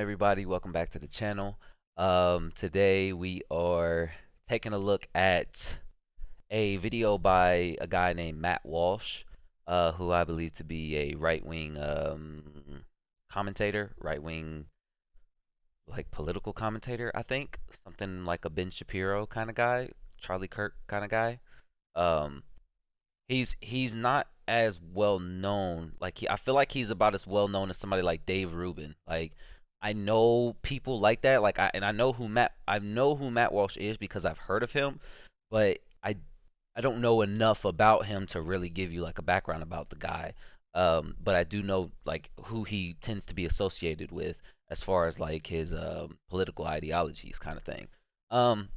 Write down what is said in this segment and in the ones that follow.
everybody? Welcome back to the channel. Today we are taking a look at a video by a guy named Matt Walsh, who I believe to be a right-wing commentator, right-wing like political commentator, I think. Something like a Ben Shapiro kind of guy, Charlie Kirk kind of guy. Um, he's not as well known. I feel like he's about as well known as somebody like Dave Rubin. Like I know people like that. I know who Matt Walsh is because I've heard of him, but I don't know enough about him to really give you like a background about the guy. But I do know like who he tends to be associated with as far as like his political ideologies kind of thing. Um,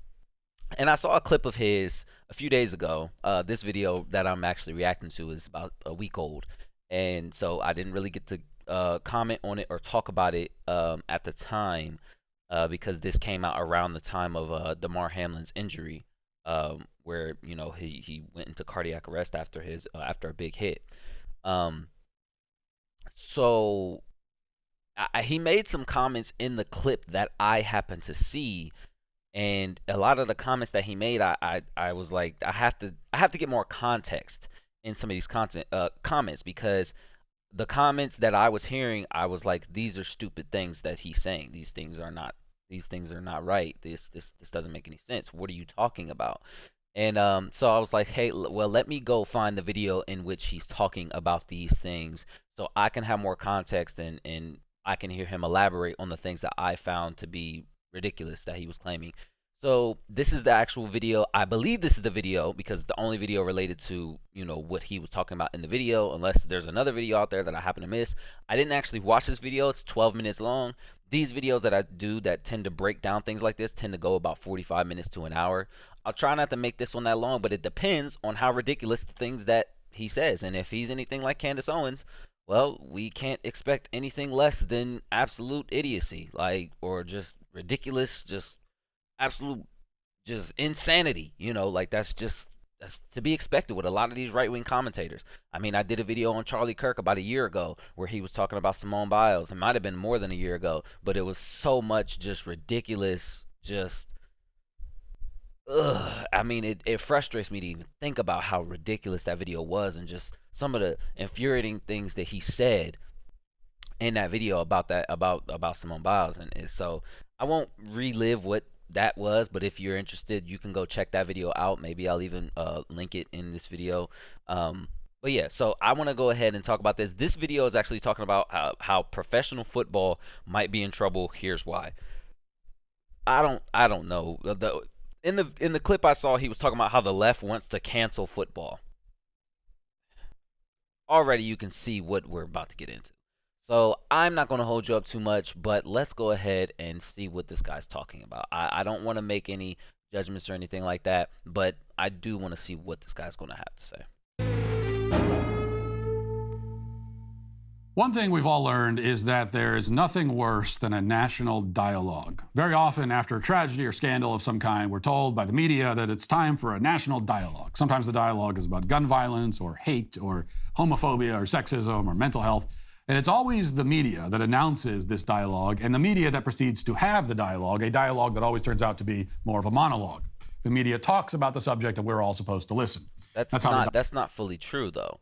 and I saw a clip of his a few days ago. This video that I'm actually reacting to is about a week old, and so I didn't really get to comment on it or talk about it at the time because this came out around the time of Damar Hamlin's injury, where he went into cardiac arrest after his after a big hit. Um, so he made some comments in the clip that I happened to see, and a lot of the comments that he made, I was like, I have to get more context in some of these comments because the comments that I was hearing, I was like, these are stupid things that he's saying. These things are not right. This doesn't make any sense. What are you talking about? And so I was like, hey, well, let me go find the video in which he's talking about these things so I can have more context and I can hear him elaborate on the things that I found to be ridiculous that he was claiming. So this is the actual video. I believe this is the video because the only video related to, what he was talking about in the video, unless there's another video out there that I happen to miss. I didn't actually watch this video. It's 12 minutes long. These videos that I do that tend to break down things like this tend to go about 45 minutes to an hour. I'll try not to make this one that long, but it depends on how ridiculous the things that he says. And if he's anything like Candace Owens, well, we can't expect anything less than absolute idiocy, or just ridiculous, just absolute, just insanity. Like that's to be expected with a lot of these right wing commentators. I mean, I did a video on Charlie Kirk about a year ago where he was talking about Simone Biles. It might have been more than a year ago, but it was so much just ridiculous, just ugh. I mean, it frustrates me to even think about how ridiculous that video was and just some of the infuriating things that he said in that video about about Simone Biles. And so I won't relive what that was, but if you're interested, you can go check that video out. Maybe I'll even link it in this video. But yeah, so I want to go ahead and talk about this. This video is actually talking about how professional football might be in trouble. Here's why. I don't know. In the clip I saw, he was talking about how the left wants to cancel football. Already you can see what we're about to get into. So I'm not going to hold you up too much, but let's go ahead and see what this guy's talking about. I don't want to make any judgments or anything like that, but I do want to see what this guy's going to have to say. One thing we've all learned is that there is nothing worse than a national dialogue. Very often, after a tragedy or scandal of some kind, we're told by the media that it's time for a national dialogue. Sometimes the dialogue is about gun violence or hate or homophobia or sexism or mental health. And it's always the media that announces this dialogue and the media that proceeds to have the dialogue, a dialogue that always turns out to be more of a monologue. The media talks about the subject and we're all supposed to listen. That's not fully true though.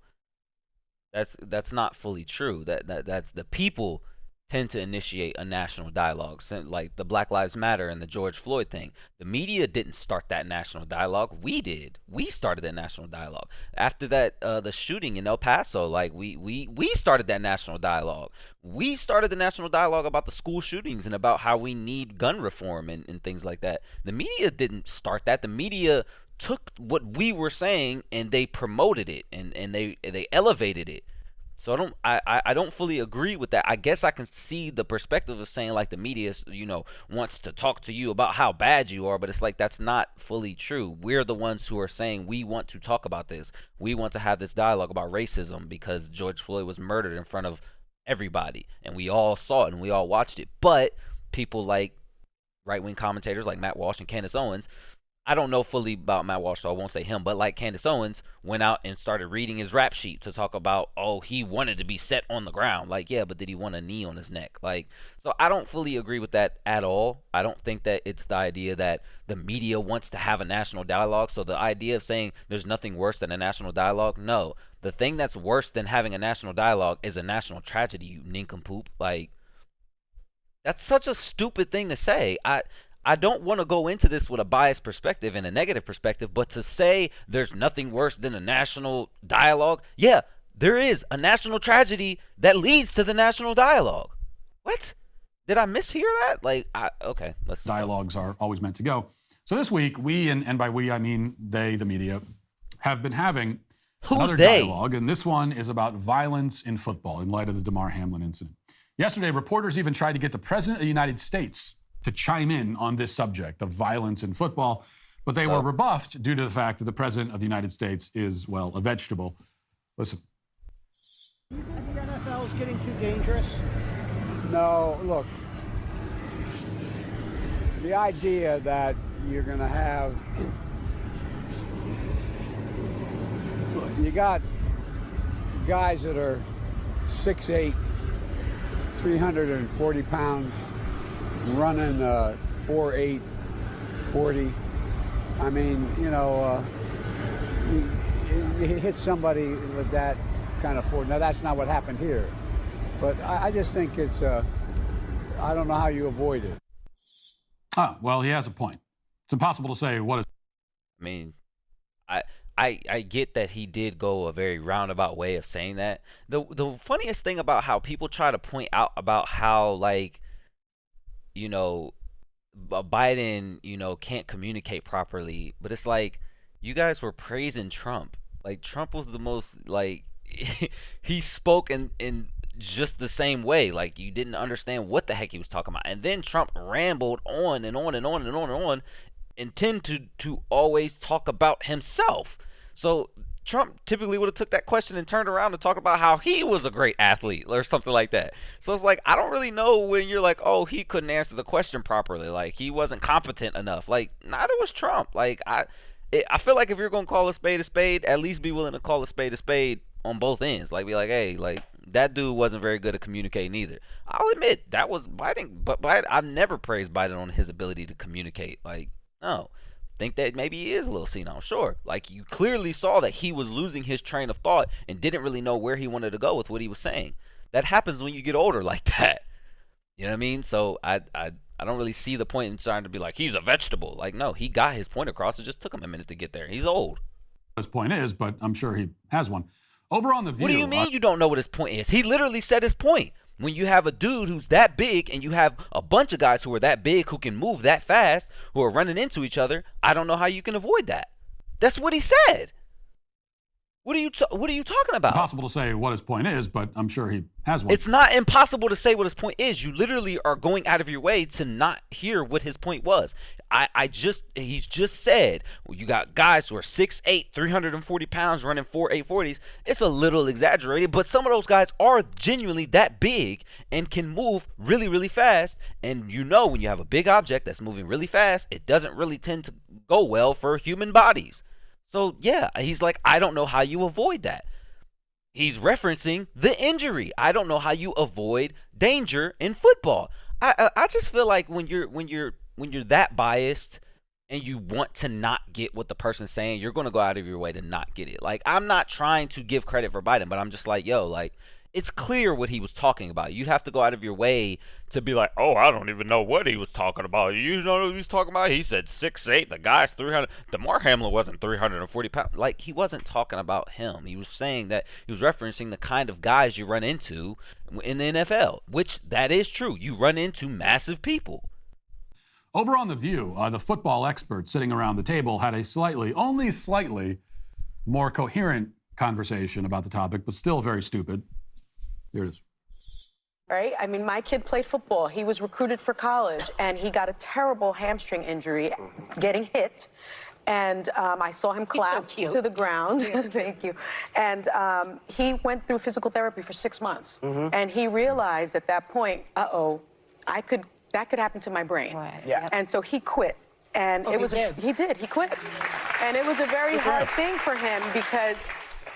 That's not fully true. That's the people tend to initiate a national dialogue. Like the Black Lives Matter and the George Floyd thing. The media didn't start that national dialogue. We did. We started that national dialogue. After that, the shooting in El Paso, like we started that national dialogue. We started the national dialogue about the school shootings and about how we need gun reform and things like that. The media didn't start that. The media took what we were saying and they promoted it and they elevated it. So I don't fully agree with that. I guess I can see the perspective of saying like the media wants to talk to you about how bad you are, but it's like that's not fully true. We're the ones who are saying we want to talk about this. We want to have this dialogue about racism because George Floyd was murdered in front of everybody and we all saw it and we all watched it. But people like right-wing commentators like Matt Walsh and Candace Owens I don't know fully about Matt Walsh, so I won't say him, but like Candace Owens went out and started reading his rap sheet to talk about, oh, he wanted to be set on the ground. Like, yeah, but did he want a knee on his neck? Like, so I don't fully agree with that at all. I don't think that it's the idea that the media wants to have a national dialogue. So the idea of saying there's nothing worse than a national dialogue, no. The thing that's worse than having a national dialogue is a national tragedy, you nincompoop. Like, that's such a stupid thing to say. I don't want to go into this with a biased perspective and a negative perspective, but to say there's nothing worse than a national dialogue, yeah, there is a national tragedy that leads to the national dialogue. What? Did I mishear that? Like, okay, let's Dialogues are always meant to go. So this week, we, and by we I mean they, the media, have been having another dialogue, and this one is about violence in football in light of the Damar Hamlin incident. Yesterday, reporters even tried to get the President of the United States to chime in on this subject of violence in football, but they were rebuffed due to the fact that the President of the United States is, well, a vegetable. Listen. Do you think the NFL is getting too dangerous? No, look, the idea that you're going to have, you got guys that are 6'8", 340 pounds, running 4'8", 40. I mean, you know, you hit somebody with that kind of force. Now, that's not what happened here. But I just think it's, I don't know how you avoid it. Ah, well, he has a point. It's impossible to say what is. I mean, I get that he did go a very roundabout way of saying that. The funniest thing about how people try to point out about how, like, you know, Biden, you know, can't communicate properly, but it's like, you guys were praising Trump. Like, Trump was the most, like, he spoke in just the same way. Like, you didn't understand what the heck he was talking about. And then Trump rambled on and on and on and on and on, and tend to always talk about himself. So Trump typically would have took that question and turned around and talked about how he was a great athlete or something like that. So it's like, I don't really know when you're like, oh, he couldn't answer the question properly. Like, he wasn't competent enough. Like, neither was Trump. Like, I feel like if you're going to call a spade, at least be willing to call a spade on both ends. Like, be like, hey, like, that dude wasn't very good at communicating either. I'll admit, that was Biden, but I've never praised Biden on his ability to communicate. Like, no. Think that maybe he is a little senile, sure. Like, you clearly saw that he was losing his train of thought and didn't really know where he wanted to go with what he was saying. That happens when you get older like that. You know what I mean? So I don't really see the point in trying to be like, he's a vegetable. Like, no, he got his point across. It just took him a minute to get there. He's old. His point is, but I'm sure he has one. Over on The View. What do you mean you don't know what his point is? He literally said his point. When you have a dude who's that big and you have a bunch of guys who are that big who can move that fast, who are running into each other, I don't know how you can avoid that. That's what he said. What are you talking about? Impossible to say what his point is, but I'm sure he has one. It's not impossible to say what his point is. You literally are going out of your way to not hear what his point was. He's just said, well, you got guys who are 6'8", 340 pounds running 4.840s. It's a little exaggerated, but some of those guys are genuinely that big and can move really, really fast. And you know, when you have a big object that's moving really fast, it doesn't really tend to go well for human bodies. So, yeah, he's like, I don't know how you avoid that. He's referencing the injury. I don't know how you avoid danger in football. I just feel like when you're that biased and you want to not get what the person's saying, you're going to go out of your way to not get it. Like, I'm not trying to give credit for Biden, but I'm just like, yo, like, it's clear what he was talking about. You'd have to go out of your way to be like, oh, I don't even know what he was talking about. You know what he was talking about? He said 6'8", the guy's 300. Damar Hamlin wasn't 340 pounds. Like, he wasn't talking about him. He was saying that he was referencing the kind of guys you run into in the NFL, which that is true. You run into massive people. Over on The View, the football experts sitting around the table had a only slightly more coherent conversation about the topic, but still very stupid. Here it is. Right? I mean, my kid played football. He was recruited for college, and he got a terrible hamstring injury getting hit. And I saw him collapse to the ground. Thank you. And he went through physical therapy for 6 months. And he realized at that point, that could happen to my brain. Right. Yeah. And so he quit. And it was he did. He quit. And it was a very hard thing for him because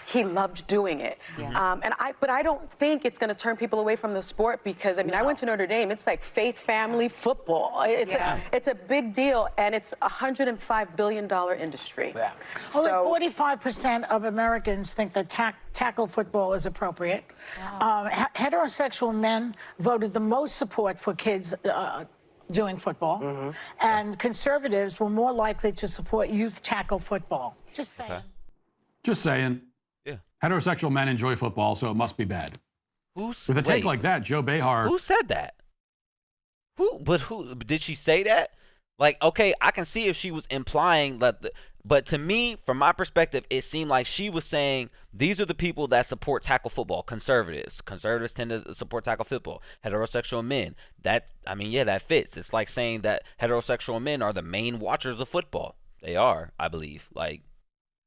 he loved doing it. Yeah. But I don't think it's going to turn people away from the sport because, I mean, I went to Notre Dame. It's like faith, family, football. It's a big deal, and it's a $105 billion industry. Yeah. Only 45% of Americans think that tackle football is appropriate. Wow. Heterosexual men voted the most support for kids doing football, and conservatives were more likely to support youth tackle football. Just saying. Okay. Just saying. Heterosexual men enjoy football, so it must be bad. With a take like that, Joy Behar. Who said that? Who did she say that? Like, okay, I can see if she was implying that, but to me, from my perspective, it seemed like she was saying these are the people that support tackle football. Conservatives tend to support tackle football. Heterosexual men, that fits. It's like saying that heterosexual men are the main watchers of football. They are, I believe. Like,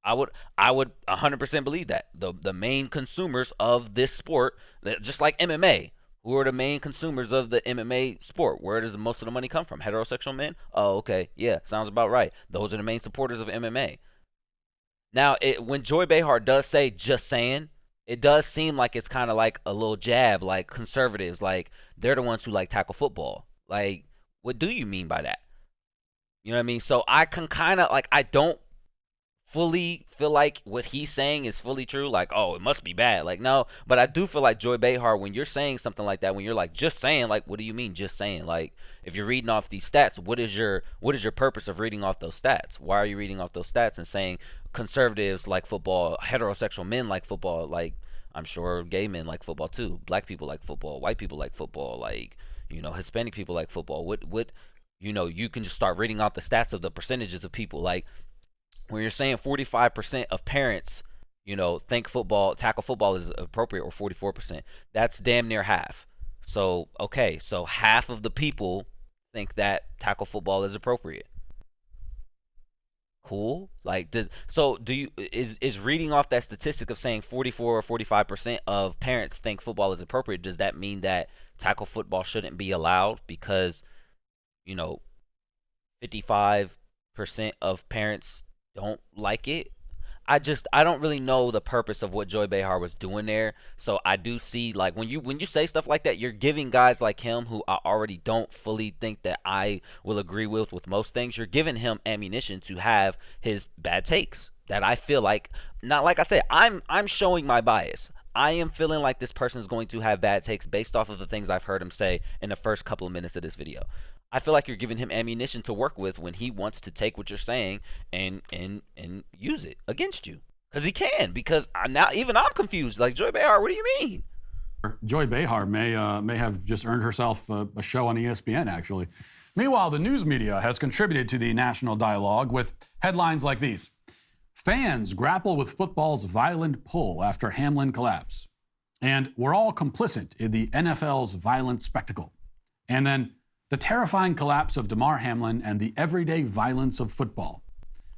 I would 100% believe that the main consumers of this sport, just like MMA, who are the main consumers of the MMA sport? Where does most of the money come from? Heterosexual men? Oh, okay, yeah, sounds about right. Those are the main supporters of MMA. Now, when Joy Behar does say "just saying," it does seem like it's kind of like a little jab, like conservatives, like they're the ones who like tackle football. Like, what do you mean by that? You know what I mean? So I can kind of like, I don't fully feel like what he's saying is fully true, like, oh, it must be bad. Like, no, but I do feel like Joy Behar, when you're saying something like that, when you're like just saying, like, what do you mean just saying? Like, if you're reading off these stats, what is your purpose of reading off those stats? Why are you reading off those stats and saying conservatives like football, heterosexual men like football? Like, I'm sure gay men like football too, black people like football, white people like football, like, you know, Hispanic people like football. What you know, you can just start reading out the stats of the percentages of people. Like, when you're saying 45% of parents, you know, think tackle football is appropriate, or 44%, that's damn near half. So, okay, so half of the people think that tackle football is appropriate. Cool. Like, is reading off that statistic of saying 44 or 45% of parents think football is appropriate, does that mean that tackle football shouldn't be allowed because, you know, 55% of parents don't like it? I don't really know the purpose of what Joy Behar was doing there. So I do see, like, when you say stuff like that, you're giving guys like him, who I already don't fully think that I will agree with most things, you're giving him ammunition to have his bad takes that I feel like, not like I said, I'm showing my bias. I am feeling like this person is going to have bad takes based off of the things I've heard him say in the first couple of minutes of this video. I feel like you're giving him ammunition to work with when he wants to take what you're saying and use it against you. Because he can. Because I'm confused. Like, Joy Behar, what do you mean? Joy Behar may have just earned herself a show on ESPN, actually. Meanwhile, the news media has contributed to the national dialogue with headlines like these. Fans grapple with football's violent pull after Hamlin collapse. And we're all complicit in the NFL's violent spectacle. And then the terrifying collapse of Damar Hamlin and the everyday violence of football.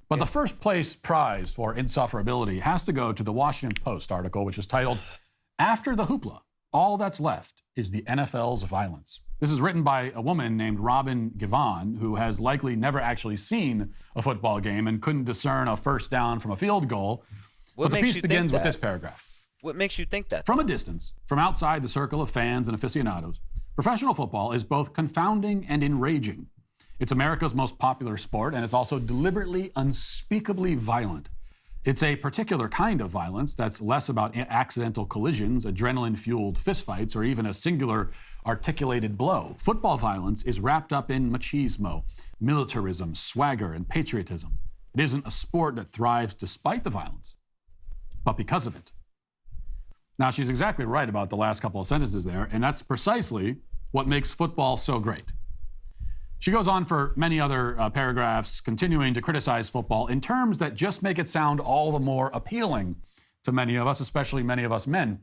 But the first place prize for insufferability has to go to the Washington Post article, which is titled, "After the Hoopla, All That's Left is the NFL's Violence." This is written by a woman named Robin Givhan, who has likely never actually seen a football game and couldn't discern a first down from a field goal. But the piece begins with this paragraph. What makes you think that? From a distance, from outside the circle of fans and aficionados, professional football is both confounding and enraging. It's America's most popular sport, and it's also deliberately, unspeakably violent. It's a particular kind of violence that's less about accidental collisions, adrenaline-fueled fistfights, or even a singular articulated blow. Football violence is wrapped up in machismo, militarism, swagger, and patriotism. It isn't a sport that thrives despite the violence, but because of it. Now, she's exactly right about the last couple of sentences there, and that's precisely what makes football so great. She goes on for many other paragraphs, continuing to criticize football in terms that just make it sound all the more appealing to many of us, especially many of us men.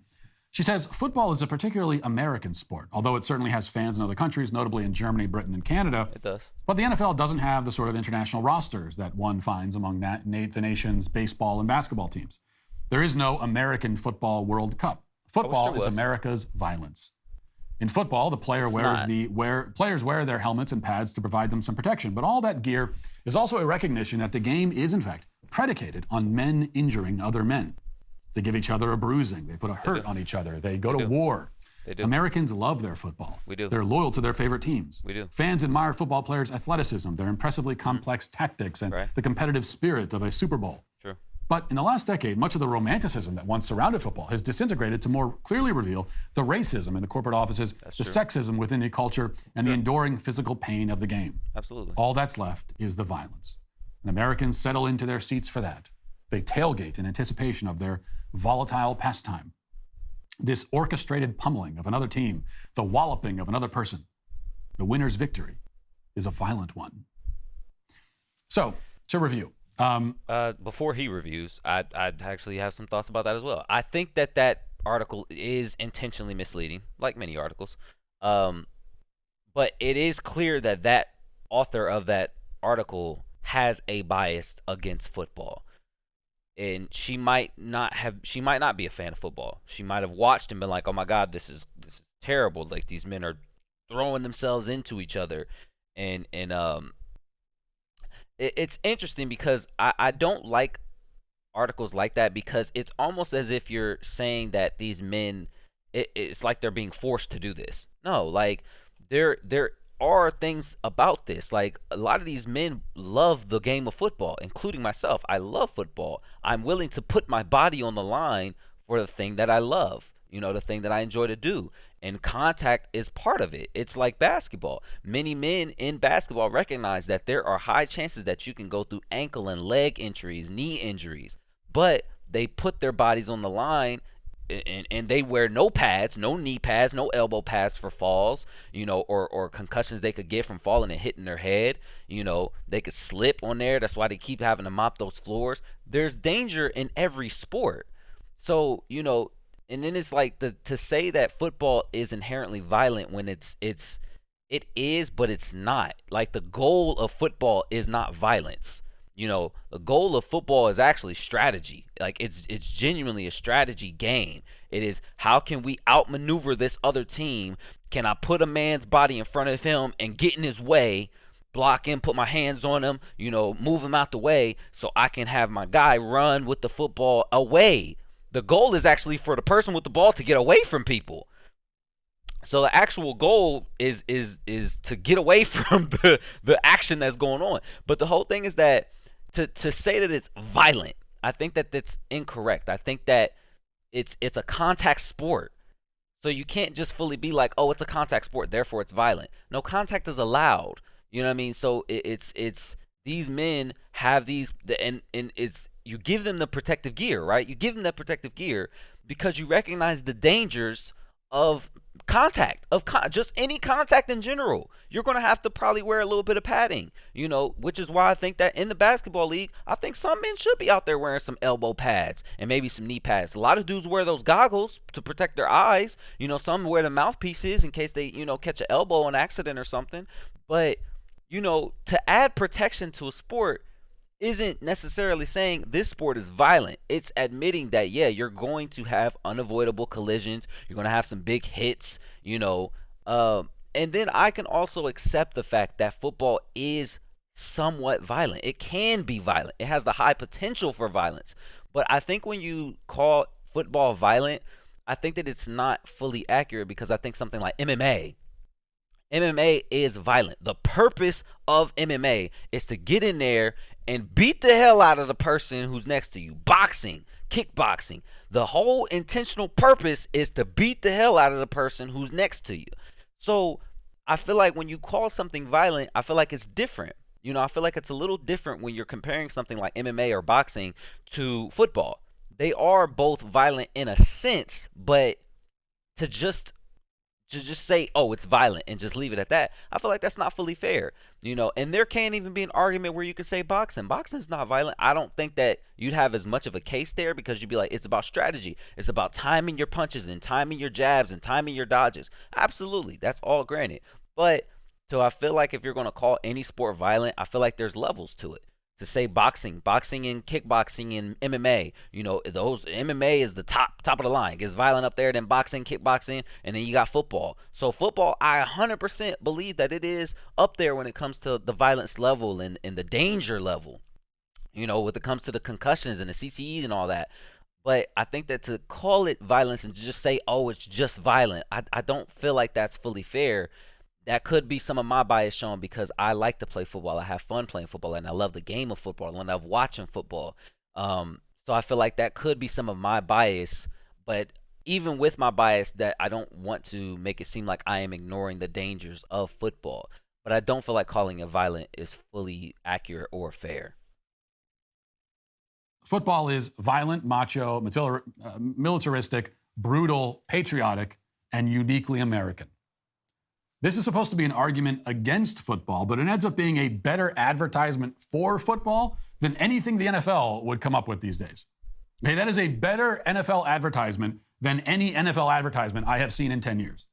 She says football is a particularly American sport, although it certainly has fans in other countries, notably in Germany, Britain, and Canada. It does. But the NFL doesn't have the sort of international rosters that one finds among the nation's baseball and basketball teams. There is no American Football World Cup. Football is America's violence. In football, the player not. players wear their helmets and pads to provide them some protection. But all that gear is also a recognition that the game is, in fact, predicated on men injuring other men. They give each other a bruising. They put a hurt on each other. They go to war. They do. Americans love their football. We do. They're loyal to their favorite teams. We do. Fans admire football players' athleticism, their impressively complex tactics, and the competitive spirit of a Super Bowl. True. But in the last decade, much of the romanticism that once surrounded football has disintegrated to more clearly reveal the racism in the corporate offices, the sexism within the culture, and the enduring physical pain of the game. Absolutely. All that's left is the violence. And Americans settle into their seats for that. They tailgate in anticipation of their volatile pastime. This orchestrated pummeling of another team, the walloping of another person. The winner's victory is a violent one. So, to review. Before he reviews, I'd actually have some thoughts about that as well. I think that article is intentionally misleading, like many articles. But it is clear that author of that article has a bias against football. And she might not be a fan of football. She might have watched and been like, "Oh my God, this is terrible. Like, these men are throwing themselves into each other." And it's interesting because I don't like articles like that, because it's almost as if you're saying that these men, it's like they're being forced to do this. No, like there are things about this. Like, a lot of these men love the game of football, including myself. I love football. I'm willing to put my body on the line for the thing that I love, the thing that I enjoy to do. And contact is part of it. It's like basketball. Many men in basketball recognize that there are high chances that you can go through ankle and leg injuries, knee injuries, but they put their bodies on the line, and they wear no pads, no knee pads, no elbow pads for falls, or concussions they could get from falling and hitting their head. They could slip on there. That's why they keep having to mop those floors. There's danger in every sport. So, and then it's like to say that football is inherently violent when it is, but it's not. Like, the goal of football is not violence. The goal of football is actually strategy. Like, it's genuinely a strategy game. It is, how can we outmaneuver this other team? Can I put a man's body in front of him and get in his way, block him, put my hands on him, move him out the way so I can have my guy run with the football away. The goal is actually for the person with the ball to get away from people. So the actual goal is to get away from the action that's going on. But the whole thing is that to say that it's violent, I think that that's incorrect. I think that it's a contact sport. So you can't just fully be like, "Oh, it's a contact sport, therefore it's violent." No, contact is allowed. You know what I mean? So it's these men have these, and it's, you give them the protective gear, right? You give them the protective gear because you recognize the dangers of contact, just any contact in general. You're going to have to probably wear a little bit of padding, which is why I think that in the basketball league, I think some men should be out there wearing some elbow pads and maybe some knee pads. A lot of dudes wear those goggles to protect their eyes. Some wear the mouthpieces in case they, catch an elbow on accident or something. But, to add protection to a sport isn't necessarily saying this sport is violent. It's admitting that, yeah, you're going to have unavoidable collisions. You're going to have some big hits, and then I can also accept the fact that football is somewhat violent. It can be violent. It has the high potential for violence. But I think when you call football violent, I think that it's not fully accurate, because I think something like MMA is violent. The purpose of MMA is to get in there and beat the hell out of the person who's next to you. Boxing, kickboxing. The whole intentional purpose is to beat the hell out of the person who's next to you. So I feel like when you call something violent, I feel like it's different. I feel like it's a little different when you're comparing something like MMA or boxing to football. They are both violent in a sense, but to just say, "Oh, it's violent," and just leave it at that, I feel like that's not fully fair. And there can't even be an argument where you can say boxing's not violent. I don't think that you'd have as much of a case there, because you'd be like, it's about strategy. It's about timing your punches and timing your jabs and timing your dodges. Absolutely, that's all granted. But so I feel like if you're going to call any sport violent, I feel like there's levels to it. to say boxing and kickboxing and MMA. You know, those MMA is the top of the line. It gets violent up there, then boxing, kickboxing, and then you got football. So football, I 100% believe that it is up there when it comes to the violence level and the danger level. You know, when it comes to the concussions and the CTEs and all that. But I think that to call it violence and just say, oh, it's just violent, I don't feel like that's fully fair. That could be some of my bias shown because I like to play football. I have fun playing football, and I love the game of football, and I love watching football. So I feel like that could be some of my bias. But even with my bias, that I don't want to make it seem like I am ignoring the dangers of football. But I don't feel like calling it violent is fully accurate or fair. Football is violent, macho, militaristic, brutal, patriotic, and uniquely American. This is supposed to be an argument against football, but it ends up being a better advertisement for football than anything the NFL would come up with these days. Okay, that is a better NFL advertisement than any NFL advertisement I have seen in 10 years.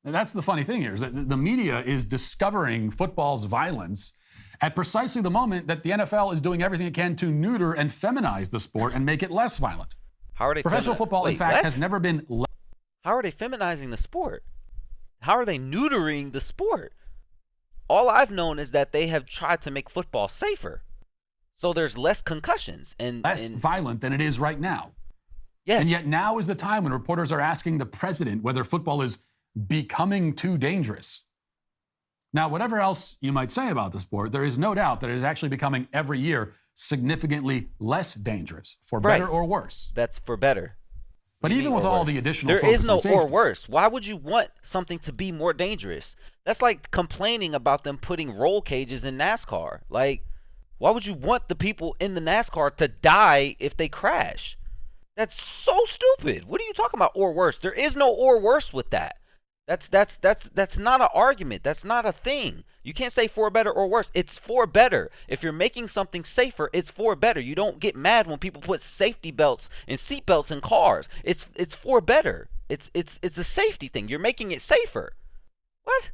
And that's the funny thing here, is that the media is discovering football's violence at precisely the moment that the NFL is doing everything it can to neuter and feminize the sport and make it less violent. How are they Professional football, in fact, has never been How are they feminizing the sport? How are they neutering the sport? All I've known is that they have tried to make football safer. So there's less concussions and less violent than it is right now. Yes. And yet now is the time when reporters are asking the president whether football is becoming too dangerous. Now, whatever else you might say about the sport, there is no doubt that it is actually becoming every year significantly less dangerous, for better or worse. That's for better. But even with all the additional there focus is no on safety, or worse. Why would you want something to be more dangerous? That's like complaining about them putting roll cages in NASCAR. Like, why would you want the people in the NASCAR to die if they crash? That's so stupid. What are you talking about, or worse? There is no or worse with that. That's not an argument. That's not a thing. You can't say for better or worse. It's for better. If you're making something safer, it's for better. You don't get mad when people put safety belts and seat belts in cars. It's for better. It's a safety thing. You're making it safer. What?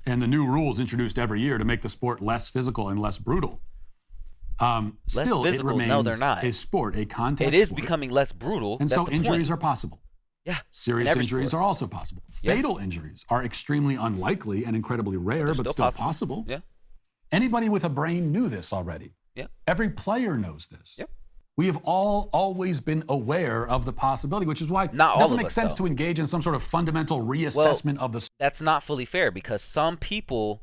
And the new rules introduced every year to make the sport less physical and less brutal. Still, it remains a sport, a contact sport. It is becoming less brutal. And so injuries are possible. Yeah. Serious injuries are also possible. Fatal injuries are extremely unlikely and incredibly rare, but still possible. Yeah. Anybody with a brain knew this already. Yeah. Every player knows this. Yep. We have all always been aware of the possibility, which is why it Not doesn't make sense to engage in some sort of fundamental reassessment of the. That's not fully fair because some people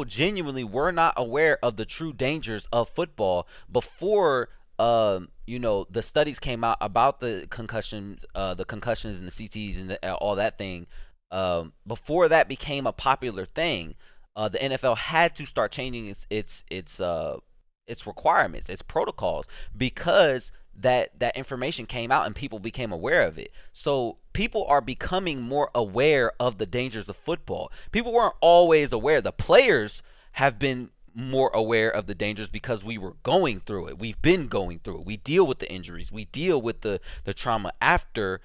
genuinely were not aware of the true dangers of football before the studies came out about the concussions and the CTs and all that thing. Before that became a popular thing, the NFL had to start changing its requirements, its protocols, because that information came out and people became aware of it. So people are becoming more aware of the dangers of football. People weren't always aware. The players have been more aware of the dangers because we were going through it. We've been going through it. We deal with the injuries. We deal with the trauma after,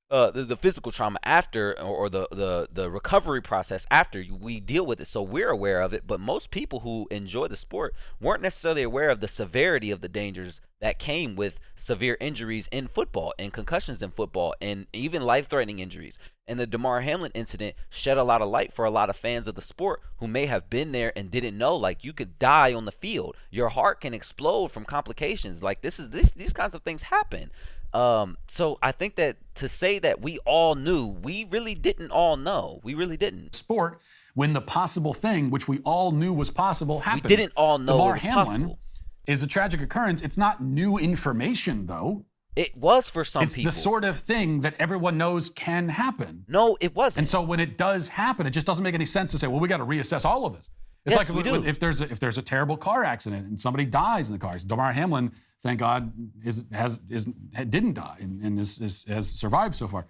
the physical trauma after, or the recovery process after. We deal with it, so we're aware of it. But most people who enjoy the sport weren't necessarily aware of the severity of the dangers that came with severe injuries in football and concussions in football and even life-threatening injuries. And the Damar Hamlin incident shed a lot of light for a lot of fans of the sport who may have been there and didn't know. Like, you could die on the field. Your heart can explode from complications. Like, these kinds of things happen. So I think that to say that we all knew, we really didn't all know. We really didn't. Sport, when the possible thing, which we all knew was possible, happened. We didn't all know Damar it was Hamlin possible. Is a tragic occurrence. It's not new information, though. It was for some people. It's the sort of thing that everyone knows can happen. No, it wasn't. And so when it does happen, it just doesn't make any sense to say, well, we got to reassess all of this. It's Yes, like we do. if there's a terrible car accident and somebody dies in the car. Damar Hamlin, thank God, didn't die and has survived so far.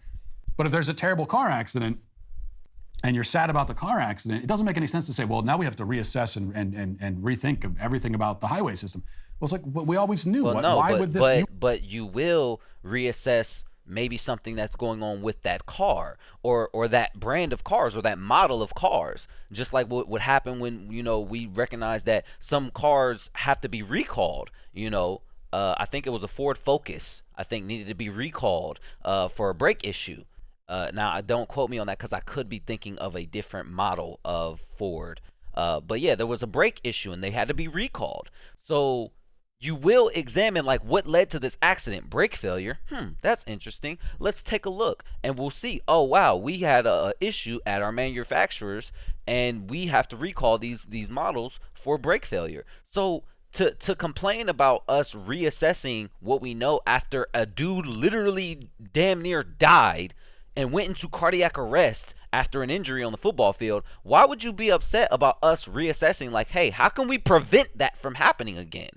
But if there's a terrible car accident and you're sad about the car accident, it doesn't make any sense to say, well, now we have to reassess and rethink of everything about the highway system. Well, it's like, well, we always knew. Well, Why would this? But you will reassess maybe something that's going on with that car or that brand of cars or that model of cars. Just like what would happen when, we recognize that some cars have to be recalled. I think it was a Ford Focus, I think, needed to be recalled for a brake issue. Now, don't quote me on that because I could be thinking of a different model of Ford. But yeah, there was a brake issue and they had to be recalled. So you will examine like what led to this accident. Brake failure. That's interesting. Let's take a look and we'll see. Oh wow, we had a issue at our manufacturers and we have to recall these models for brake failure. So to complain about us reassessing what we know after a dude literally damn near died and went into cardiac arrest after an injury on the football field, why would you be upset about us reassessing like, hey, how can we prevent that from happening again?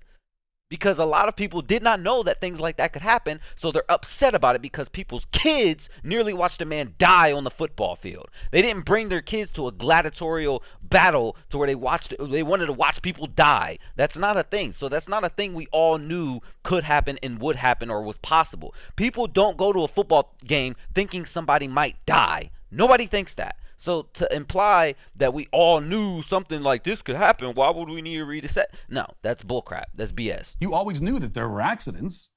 Because a lot of people did not know that things like that could happen, so they're upset about it because people's kids nearly watched a man die on the football field. They didn't bring their kids to a gladiatorial battle to where they wanted to watch people die. That's not a thing. So that's not a thing we all knew could happen and would happen or was possible. People don't go to a football game thinking somebody might die. Nobody thinks that. So to imply that we all knew something like this could happen, why would we need to read a set? No, that's bullcrap. That's BS. You always knew that there were accidents.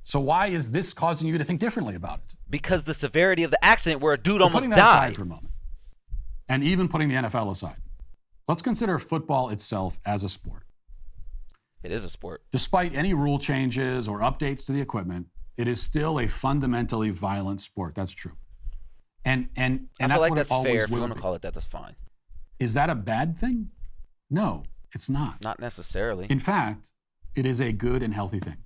So why is this causing you to think differently about it? Because the severity of the accident where a dude almost putting that died. aside for a moment, and even putting the NFL aside, let's consider football itself as a sport. It is a sport. Despite any rule changes or updates to the equipment, it is still a fundamentally violent sport. That's true. And I that's feel like what that's it always fair. If you will want to be. call it that, that's fine. Is that a bad thing? No, it's not. Not necessarily. In fact, it is a good and healthy thing.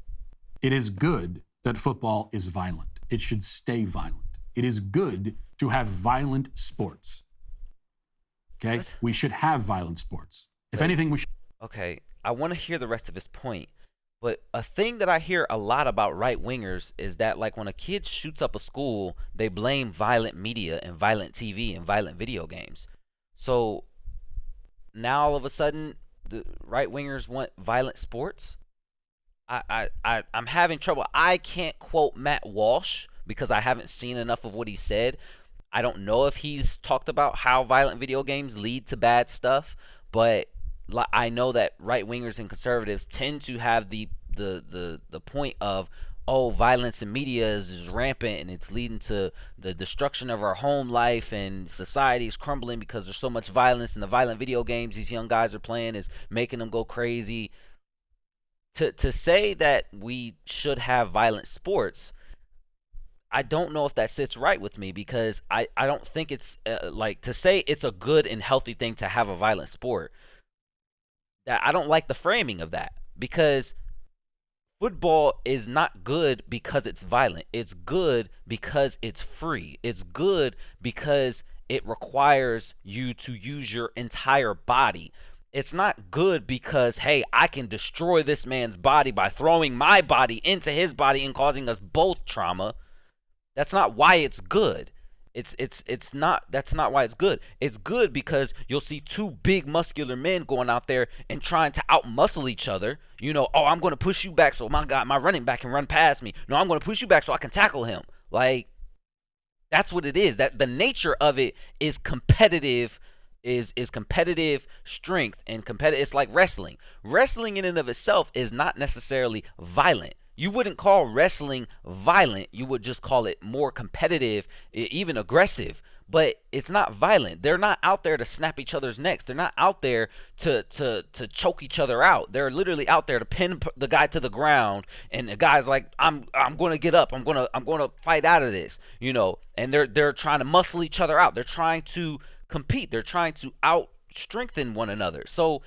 It is good that football is violent. It should stay violent. It is good to have violent sports. Okay? What? We should have violent sports. If anything, we should. Okay, I want to hear the rest of his point. But a thing that I hear a lot about right-wingers is that, like, when a kid shoots up a school, they blame violent media and violent TV and violent video games. So now all of a sudden, the right-wingers want violent sports? I'm having trouble. I can't quote Matt Walsh because I haven't seen enough of what he said. I don't know if he's talked about how violent video games lead to bad stuff, but I know that right-wingers and conservatives tend to have the point of, oh, violence in media is rampant and it's leading to the destruction of our home life and society is crumbling because there's so much violence, and the violent video games these young guys are playing is making them go crazy. To say that we should have violent sports, I don't know if that sits right with me, because I don't think it's like, to say it's a good and healthy thing to have a violent sport. I don't like the framing of that, because football is not good because it's violent. It's good because it's free. It's good because it requires you to use your entire body. It's not good because, hey, I can destroy this man's body by throwing my body into his body and causing us both trauma. That's not why it's good. It's not. That's not why it's good. It's good because you'll see two big muscular men going out there and trying to outmuscle each other. Oh, I'm going to push you back so my running back can run past me. No, I'm going to push you back so I can tackle him. Like, that's what it is. That the nature of it is competitive, is competitive strength and competitive. It's like wrestling. Wrestling in and of itself is not necessarily violent. You wouldn't call wrestling violent. You would just call it more competitive, even aggressive. But it's not violent. They're not out there to snap each other's necks. They're not out there to choke each other out. They're literally out there to pin the guy to the ground, and the guy's like, I'm going to get up. I'm going to fight out of this, And they're trying to muscle each other out. They're trying to compete. They're trying to out strengthen one another. So,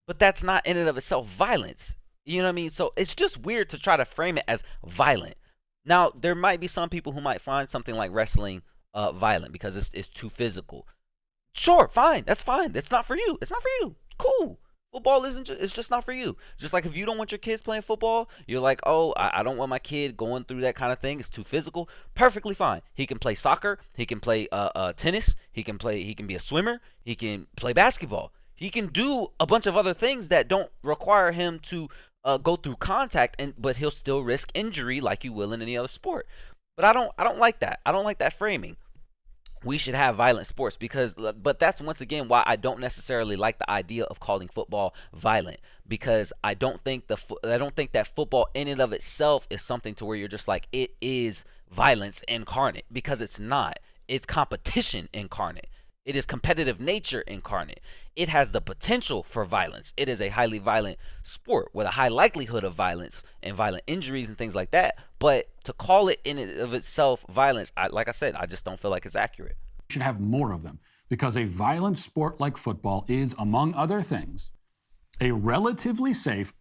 but that's not in and of itself violence. You know what I mean? So it's just weird to try to frame it as violent. Now, there might be some people who might find something like wrestling violent because it's too physical. Sure, fine. That's fine. It's not for you. It's not for you. Cool. Football it's just not for you. Just like if you don't want your kids playing football, you're like, oh, I don't want my kid going through that kind of thing. It's too physical. Perfectly fine. He can play soccer. He can play tennis. He can be a swimmer. He can play basketball. He can do a bunch of other things that don't require him to go through contact, but he'll still risk injury like you will in any other sport. But I don't like that. I don't like that framing. We should have violent sports but that's once again why I don't necessarily like the idea of calling football violent, because I don't think that football in and of itself is something to where you're just like it is violence incarnate, because it's not. It's competition incarnate. It is competitive nature incarnate. It has the potential for violence. It is a highly violent sport with a high likelihood of violence and violent injuries and things like that. But to call it in and of itself violence, like I said, I just don't feel like it's accurate. We should have more of them, because a violent sport like football is, among other things, a relatively safe,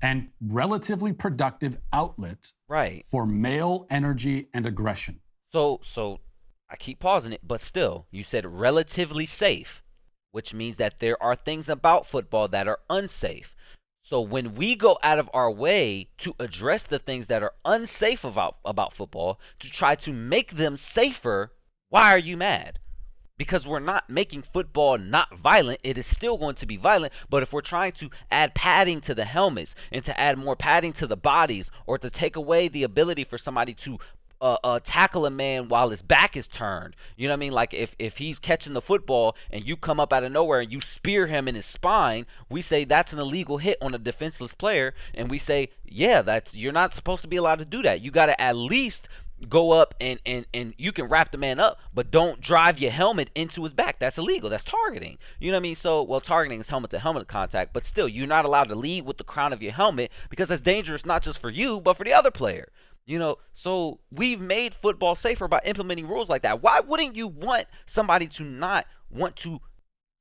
and relatively productive outlet Right. for male energy and aggression. So I keep pausing it, but still, you said relatively safe, which means that there are things about football that are unsafe. So when we go out of our way to address the things that are unsafe about football to try to make them safer, why are you mad? Because we're not making football not violent. It is still going to be violent, but if we're trying to add padding to the helmets and to add more padding to the bodies, or to take away the ability for somebody to tackle a man while his back is turned. You know what I mean? Like if he's catching the football and you come up out of nowhere and you spear him in his spine, we say that's an illegal hit on a defenseless player, and we say, yeah, you're not supposed to be allowed to do that. You got to at least go up and you can wrap the man up, but don't drive your helmet into his back. That's illegal. That's targeting. You know what I mean? So, well, targeting is helmet to helmet contact, but still, you're not allowed to lead with the crown of your helmet, because that's dangerous not just for you, but for the other player. You know, so we've made football safer by implementing rules like that. Why wouldn't you want somebody to not want to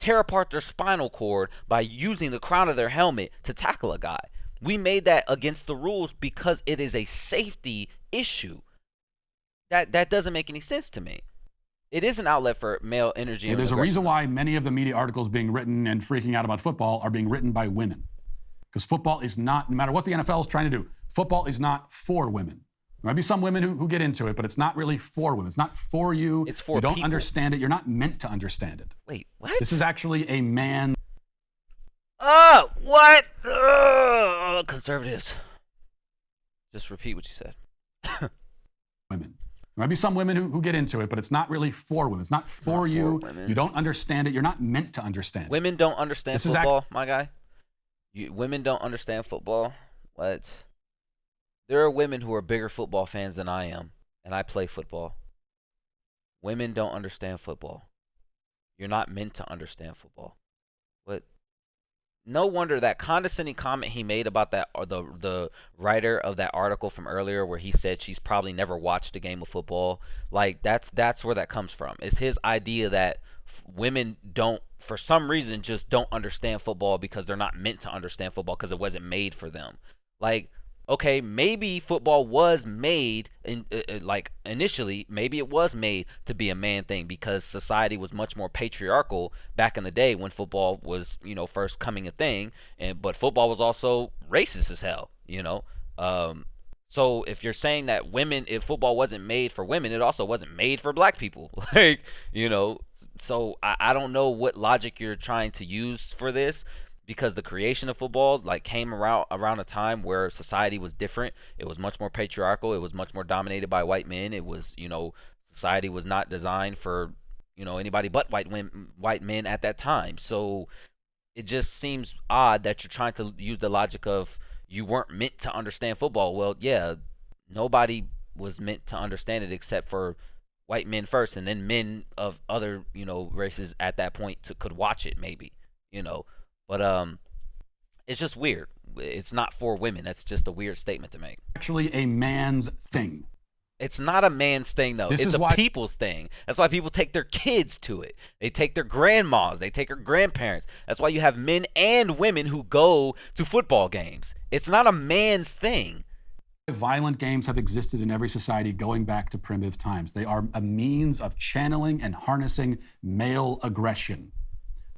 tear apart their spinal cord by using the crown of their helmet to tackle a guy? We made that against the rules because it is a safety issue. That doesn't make any sense to me. It is an outlet for male energy. Yeah, there's a reason why many of the media articles being written and freaking out about football are being written by women. Because football is not, no matter what the NFL is trying to do, football is not for women. There might be some women who get into it, but it's not really for women. It's not for you. It's for you don't people. understand it. You're not meant to understand it. Wait, what? This is actually a man. What? Conservatives. Just repeat what you said. Women. There might be some women who get into it, but it's not really for women. It's not for you. Women. You don't understand it. You're not meant to understand it. Women don't understand This is football, my guy. Women don't understand football. What? There are women who are bigger football fans than I am, and I play football. Women don't understand football. You're not meant to understand football. But no wonder that condescending comment he made about that, or the writer of that article from earlier, where he said she's probably never watched a game of football. Like that's where that comes from. It's his idea that women don't, for some reason, just don't understand football because they're not meant to understand football because it wasn't made for them. Like, okay, maybe football was made initially, maybe it was made to be a man thing because society was much more patriarchal back in the day when football was, first coming a thing, but football was also racist as hell, So if you're saying that if football wasn't made for women, it also wasn't made for black people. So I don't know what logic you're trying to use for this, because the creation of football came around a time where society was different. It was much more patriarchal. It was much more dominated by white men. It was, society was not designed for, anybody but white men at that time. So it just seems odd that you're trying to use the logic of you weren't meant to understand football. Well, yeah, nobody was meant to understand it except for white men first, and then men of other, races at that point could watch it maybe, But it's just weird. It's not for women. That's just a weird statement to make. Actually a man's thing. It's not a man's thing, though. It's a people's thing. That's why people take their kids to it. They take their grandmas. They take their grandparents. That's why you have men and women who go to football games. It's not a man's thing. Violent games have existed in every society going back to primitive times. They are a means of channeling and harnessing male aggression.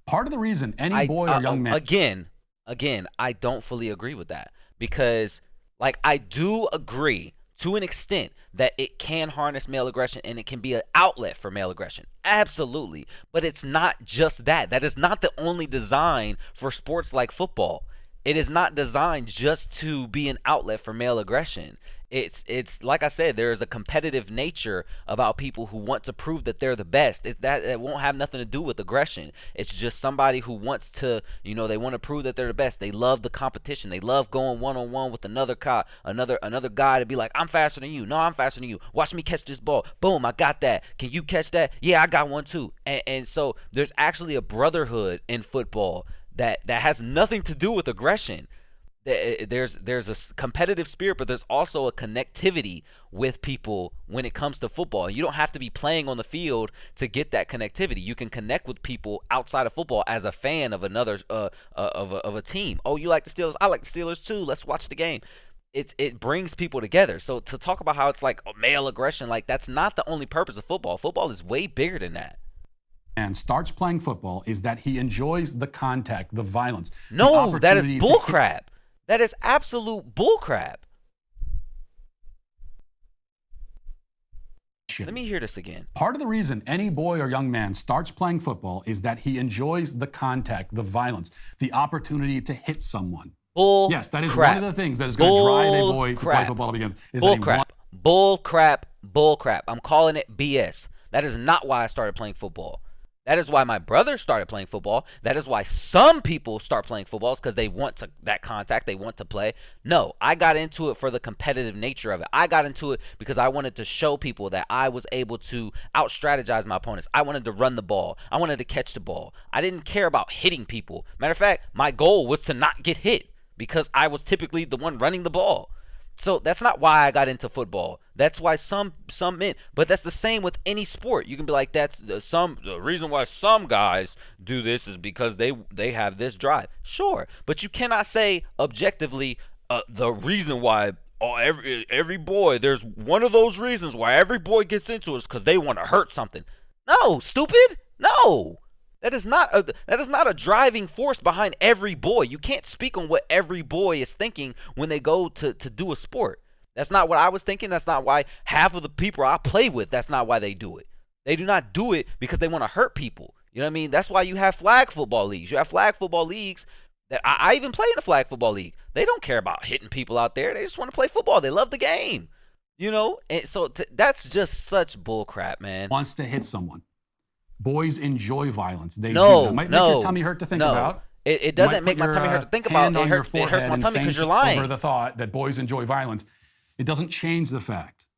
Part of the reason any boy or young man... Again, I don't fully agree with that, because, I do agree to an extent that it can harness male aggression and it can be an outlet for male aggression. Absolutely. But it's not just that. That is not the only design for sports like football. It is not designed just to be an outlet for male aggression. it's like I said, there is a competitive nature about people who want to prove that they're the best. It won't have nothing to do with aggression. It's just somebody who wants to, they want to prove that they're the best. They love the competition. They love going one-on-one with another guy to be like, I'm faster than you. No, I'm faster than you. Watch me catch this ball. Boom, I got that. Can you catch that? Yeah, I got one too. And so there's actually a brotherhood in football that has nothing to do with aggression. There's a competitive spirit, but there's also a connectivity with people when it comes to football. You don't have to be playing on the field to get that connectivity. You can connect with people outside of football as a fan of another of a team. Oh, you like the Steelers? I like the Steelers too. Let's watch the game. It brings people together. So to talk about how it's like male aggression, like that's not the only purpose of football. Football is way bigger than that. And starts playing football is that he enjoys the contact, the violence. No, that is bullcrap. That is absolute bullcrap. Let me hear this again. Part of the reason any boy or young man starts playing football is that he enjoys the contact, the violence, the opportunity to hit someone. Yes, that is one of the things that is going to drive a boy to play football to begin with. Bull crap. I'm calling it BS. That is not why I started playing football. That is why my brother started playing football. That is why some people start playing football, because they want that contact. They want to play. No, I got into it for the competitive nature of it. I got into it because I wanted to show people that I was able to out-strategize my opponents. I wanted to run the ball. I wanted to catch the ball. I didn't care about hitting people. Matter of fact, my goal was to not get hit because I was typically the one running the ball. So that's not why I got into football. That's why some men, but that's the same with any sport. You can be like, that's the reason why some guys do this is because they have this drive. Sure, but you cannot say objectively the reason why every boy, there's one of those reasons why every boy gets into it is because they want to hurt something. No, stupid. No. That is not a driving force behind every boy. You can't speak on what every boy is thinking when they go to do a sport. That's not what I was thinking. That's not why half of the people I play with, that's not why they do it. They do not do it because they want to hurt people. You know what I mean? That's why you have flag football leagues. You have flag football leagues that I even play in a flag football league. They don't care about hitting people out there. They just want to play football. They love the game. And so that's just such bullcrap, man. Wants to hit someone. Boys enjoy violence. They do. It might make your tummy hurt to think about. It doesn't make my tummy hurt to think about. It hurts my tummy because you're lying. Over the thought that boys enjoy violence. It doesn't change the fact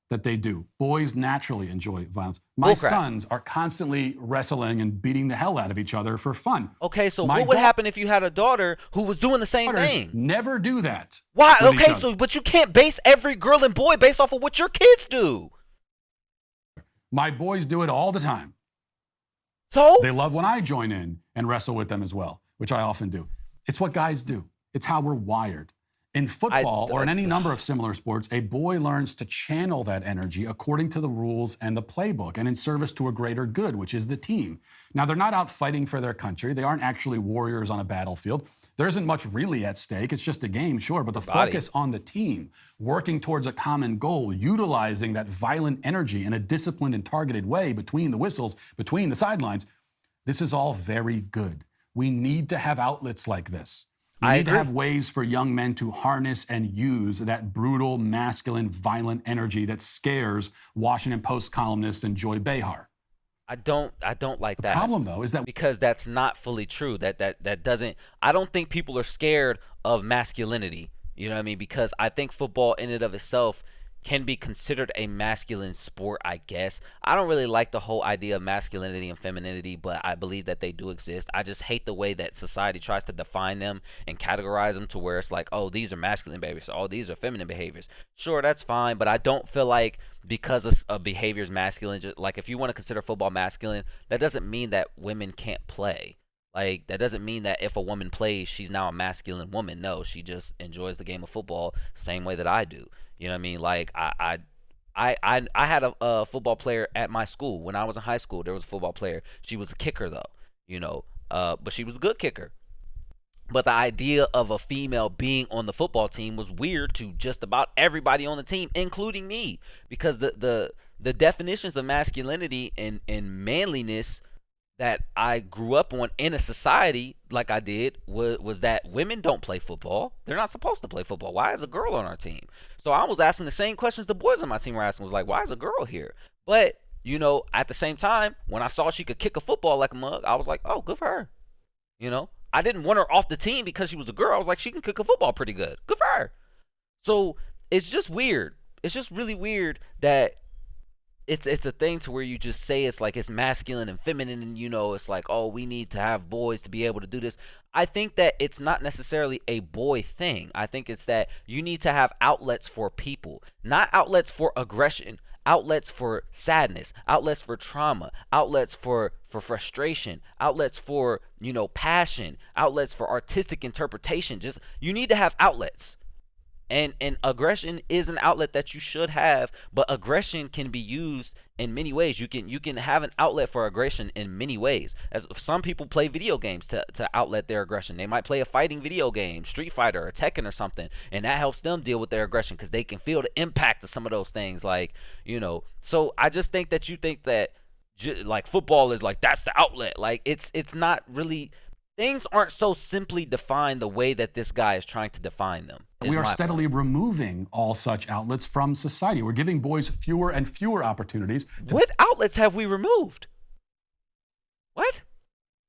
that they do. Boys naturally enjoy violence. My sons are constantly wrestling and beating the hell out of each other for fun. Okay, so what would happen if you had a daughter who was doing the same thing? Never do that. Why? Okay, but you can't base every girl and boy based off of what your kids do. My boys do it all the time. So? They love when I join in and wrestle with them as well, which I often do. It's what guys do. It's how we're wired. In football or in any number of similar sports, a boy learns to channel that energy according to the rules and the playbook and in service to a greater good, which is the team. Now, they're not out fighting for their country. They aren't actually warriors on a battlefield. There isn't much really at stake. It's just a game, sure, but the focus on the team, working towards a common goal, utilizing that violent energy in a disciplined and targeted way between the whistles, between the sidelines, this is all very good. We need to have outlets like this. We need to have ways for young men to harness and use that brutal, masculine, violent energy that scares Washington Post columnist and Joy Behar. I don't like that. The problem, though, is that because that's not fully true. That doesn't. I don't think people are scared of masculinity. You know what I mean? Because I think football in and of itself can be considered a masculine sport, I guess. I don't really like the whole idea of masculinity and femininity, but I believe that they do exist. I just hate the way that society tries to define them and categorize them to where it's like, oh, these are masculine behaviors, oh, these are feminine behaviors. Sure, that's fine, but I don't feel like because a behavior is masculine, just, like if you want to consider football masculine, that doesn't mean that women can't play. Like, that doesn't mean that if a woman plays, she's now a masculine woman. No, she just enjoys the game of football same way that I do. You know what I mean? Like, I had a football player at my school. When I was in high school, there was a football player. She was a kicker, though, but she was a good kicker. But the idea of a female being on the football team was weird to just about everybody on the team, including me, because the definitions of masculinity and manliness that I grew up on in a society like I did was that women don't play football. They're not supposed to play football. Why is a girl on our team? So I was asking the same questions the boys on my team were asking. Was like, why is a girl here? But at the same time, when I saw she could kick a football like a mug, I was like, oh, good for her. I didn't want her off the team because she was a girl. I was like, she can kick a football pretty good. Good for her. So it's just weird. It's just really weird that it's a thing to where you just say it's like it's masculine and feminine, and it's like, oh, we need to have boys to be able to do this. I think that it's not necessarily a boy thing. I think it's that you need to have outlets for people, not outlets for aggression, outlets for sadness, outlets for trauma, outlets for frustration, outlets for passion, outlets for artistic interpretation. Just you need to have outlets. And aggression is an outlet that you should have, but aggression can be used in many ways. You can have an outlet for aggression in many ways. As some people play video games to outlet their aggression. They might play a fighting video game, Street Fighter or Tekken or something, and that helps them deal with their aggression because they can feel the impact of some of those things. So I just think that you think that like football is like that's the outlet. Like it's not really. Things aren't so simply defined the way that this guy is trying to define them. We are steadily removing all such outlets from society. We're giving boys fewer and fewer opportunities. What outlets have we removed? What?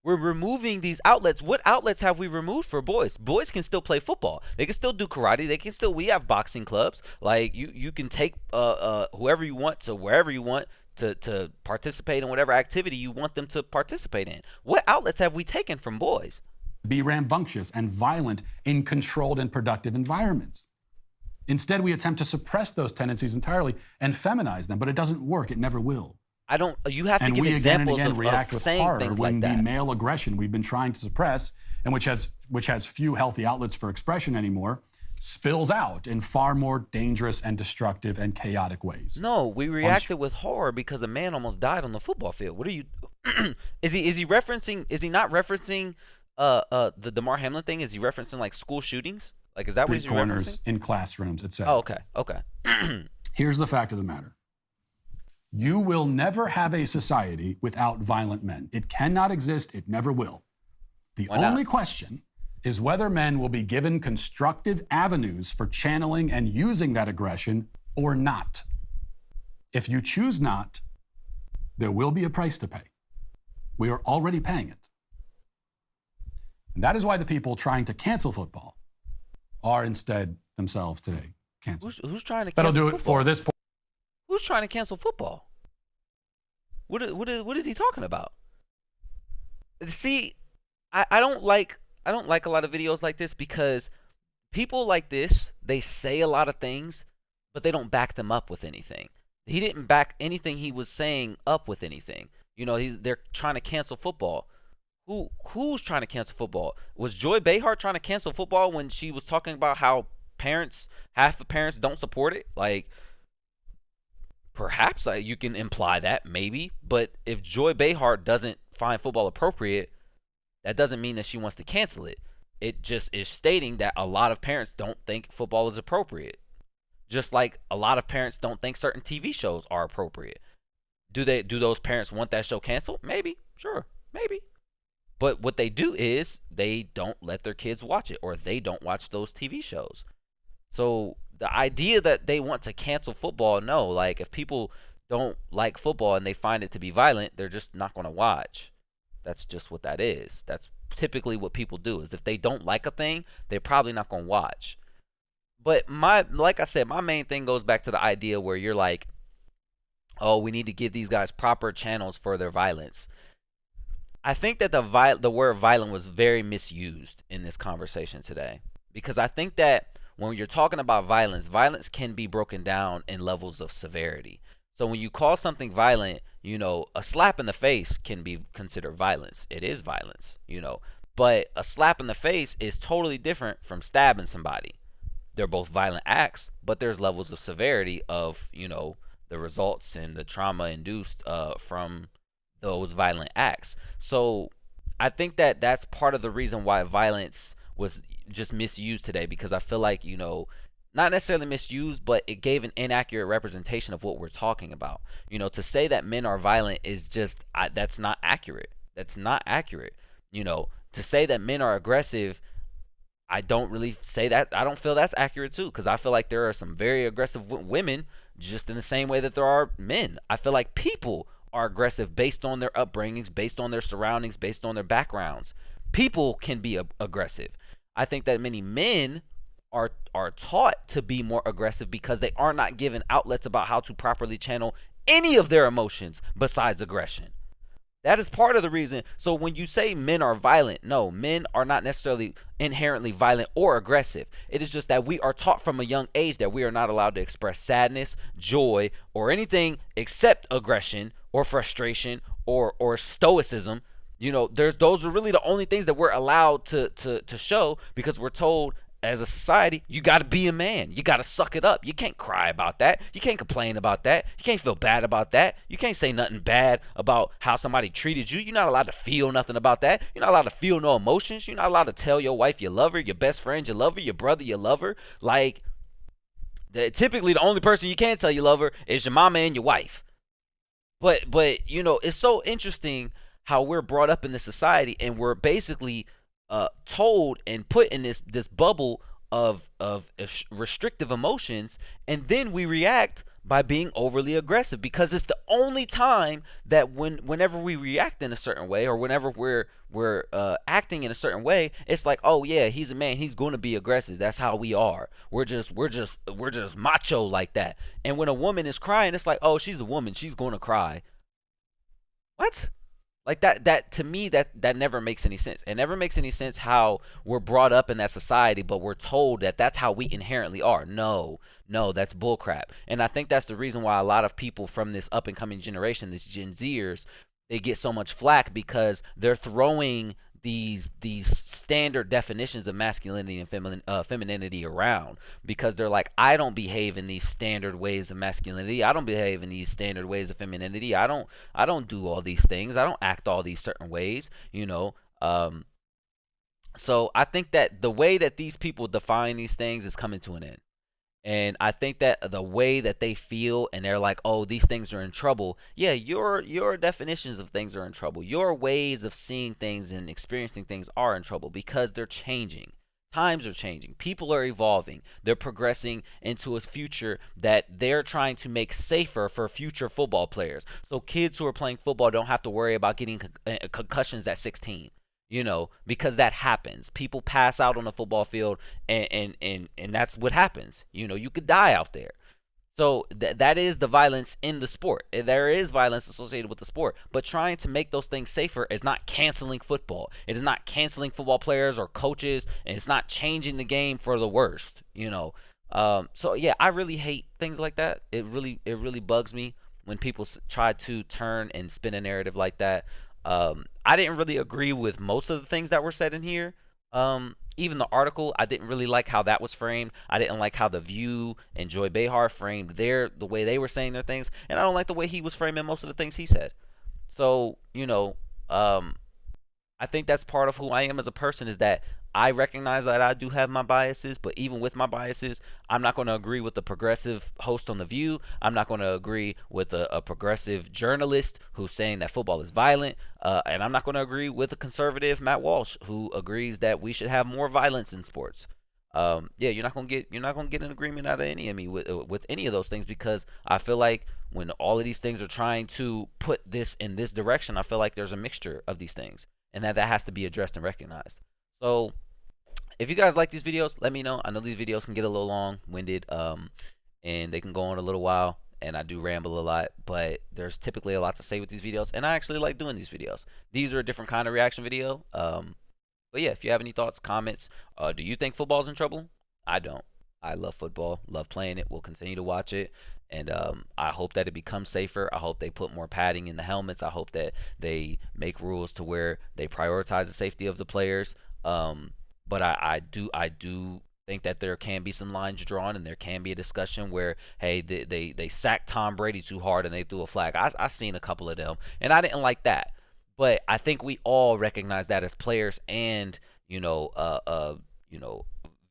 We're removing these outlets. What outlets have we removed for boys? Boys can still play football. They can still do karate. We have boxing clubs. Like you can take whoever you want to wherever you want to participate in whatever activity you want them to participate in. What outlets have we taken from boys? Be rambunctious and violent in controlled and productive environments. Instead, we attempt to suppress those tendencies entirely and feminize them, but it doesn't work. It never will. You have to give examples of react with horror things when like the that. male aggression we've been trying to suppress, and which has few healthy outlets for expression anymore, spills out in far more dangerous and destructive and chaotic ways. No, we reacted with horror because a man almost died on the football field. What are you? Is he referencing? Is he not referencing the Damar Hamlin thing? Is he referencing like school shootings? Like, is that what he's corners referencing? In classrooms, etc. Oh, okay. Here's the fact of the matter. You will never have a society without violent men. It cannot exist. It never will. The only question is whether men will be given constructive avenues for channeling and using that aggression or not. If you choose not, there will be a price to pay. We are already paying it. And that is why the people trying to cancel football are instead themselves today canceled. Who's trying to cancel That'll do it football? for this point. Who's trying to cancel football? What is he talking about? See, I don't like a lot of videos like this because people like this, they say a lot of things, but they don't back them up with anything. He didn't back anything he was saying up with anything. They're trying to cancel football. Who's trying to cancel football? Was Joy Behar trying to cancel football when she was talking about how half the parents don't support it? Like, perhaps you can imply that, maybe. But if Joy Behar doesn't find football appropriate, that doesn't mean that she wants to cancel it. It just is stating that a lot of parents don't think football is appropriate. Just like a lot of parents don't think certain TV shows are appropriate. Do those parents want that show canceled? Maybe. Sure. Maybe. But what they do is they don't let their kids watch it, or they don't watch those TV shows. So the idea that they want to cancel football, no. Like, if people don't like football and they find it to be violent, they're just not going to watch. That's just what that is. That's typically what people do, is if they don't like a thing, they're probably not going to watch. But like I said, my main thing goes back to the idea where you're like, oh, we need to give these guys proper channels for their violence. I think that the word violent was very misused in this conversation today, because I think that when you're talking about violence, violence can be broken down in levels of severity. So when you call something violent, a slap in the face can be considered violence. It is violence, but a slap in the face is totally different from stabbing somebody. They're both violent acts, but there's levels of severity of, the results and the trauma induced from those violent acts. So I think that that's part of the reason why violence was just misused today, because I feel like, not necessarily misused, but it gave an inaccurate representation of what we're talking about. To say that men are violent is just, that's not accurate. That's not accurate. You know, to say that men are aggressive, I don't really say that. I don't feel that's accurate too, because I feel like there are some very aggressive women, just in the same way that there are men. I feel like people are aggressive based on their upbringings, based on their surroundings, based on their backgrounds. People can be aggressive. I think that many men are taught to be more aggressive because they are not given outlets about how to properly channel any of their emotions besides aggression. That is part of the reason. So when you say men are violent, no, men are not necessarily inherently violent or aggressive. It is just that we are taught from a young age that we are not allowed to express sadness, joy, or anything except aggression or frustration or stoicism. You know, those are really the only things that we're allowed to show, because we're told as a society, you got to be a man. You got to suck it up. You can't cry about that. You can't complain about that. You can't feel bad about that. You can't say nothing bad about how somebody treated you. You're not allowed to feel nothing about that. You're not allowed to feel no emotions. You're not allowed to tell your wife you love her, your best friend you love her, your brother you love her. Like, typically the only person you can tell you love her is your mama and your wife. But you know, it's so interesting how we're brought up in this society, and we're basically told and put in this bubble of restrictive emotions, and then we react by being overly aggressive, because it's the only time that whenever we react in a certain way, or whenever we're acting in a certain way, it's like, oh yeah, he's a man, he's going to be aggressive. That's how we are. We're just macho like that. And when a woman is crying, it's like, oh, she's a woman, she's going to cry. What? Like that to me, that never makes any sense. It never makes any sense how we're brought up in that society, but we're told that that's how we inherently are. No, that's bullcrap. And I think that's the reason why a lot of people from this up and coming generation, this Gen Zers, they get so much flack, because they're throwing these standard definitions of masculinity and femininity around, because they're like, I don't behave in these standard ways of masculinity. I don't behave in these standard ways of femininity. I don't do all these things. I don't act all these certain ways, you know. So I think that the way that these people define these things is coming to an end. And I think that the way that they feel, and they're like, oh, these things are in trouble. Yeah, your definitions of things are in trouble. Your ways of seeing things and experiencing things are in trouble, because they're changing. Times are changing. People are evolving. They're progressing into a future that they're trying to make safer for future football players. So kids who are playing football don't have to worry about getting concussions at 16. You know, because that happens. People pass out on the football field, and that's what happens. You know, you could die out there. So that is the violence in the sport. There is violence associated with the sport, but trying to make those things safer is not canceling football. It is not canceling football players or coaches, and it's not changing the game for the worst. You know, so yeah, I really hate things like that. It really bugs me when people try to turn and spin a narrative like that. I didn't really agree with most of the things that were said in here. Even the article, I didn't really like how that was framed. I didn't like how The View and Joy Behar framed the way they were saying their things, and I don't like the way he was framing most of the things he said. So, you know, I think that's part of who I am as a person, is that I recognize that I do have my biases, but even with my biases, I'm not going to agree with the progressive host on The View. I'm not going to agree with a progressive journalist who's saying that football is violent, and I'm not going to agree with a conservative, Matt Walsh, who agrees that we should have more violence in sports. Yeah, you're not gonna get an agreement out of any of me with any of those things, because I feel like when all of these things are trying to put this in this direction, I feel like there's a mixture of these things, and that has to be addressed and recognized. So if you guys like these videos, let me know. I know these videos can get a little long-winded, and they can go on a little while, and I do ramble a lot, but there's typically a lot to say with these videos, and I actually like doing these videos. These are a different kind of reaction video. But yeah, if you have any thoughts, comments, do you think football's in trouble? I don't. I love football, love playing it, will continue to watch it, and I hope that it becomes safer. I hope they put more padding in the helmets. I hope that they make rules to where they prioritize the safety of the players. But I do think that there can be some lines drawn, and there can be a discussion where, hey, they sacked Tom Brady too hard and they threw a flag. I seen a couple of them, and I didn't like that. But I think we all recognize that as players and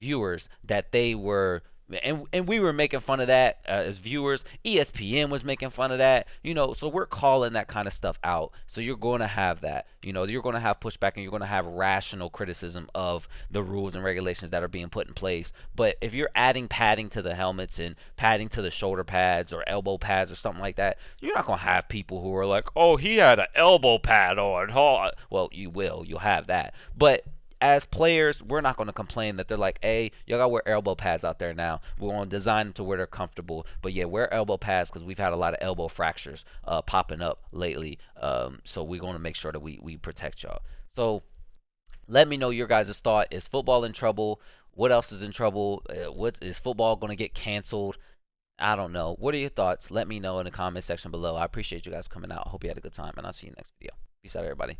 viewers, that they were And we were making fun of that as viewers. ESPN was making fun of that, so we're calling that kind of stuff out. So you're going to have that, you're going to have pushback, and you're going to have rational criticism of the rules and regulations that are being put in place. But if you're adding padding to the helmets and padding to the shoulder pads or elbow pads or something like that, you're not going to have people who are like, oh, he had an elbow pad on. Well, you'll have that. But as players, we're not going to complain that they're like, hey, y'all got to wear elbow pads out there now. We're going to design them to where they're comfortable. But yeah, wear elbow pads because we've had a lot of elbow fractures popping up lately. So we're going to make sure that we protect y'all. So let me know your guys' thought. Is football in trouble? What else is in trouble? What is football going to get canceled? I don't know. What are your thoughts? Let me know in the comment section below. I appreciate you guys coming out. I hope you had a good time, and I'll see you next video. Peace out, everybody.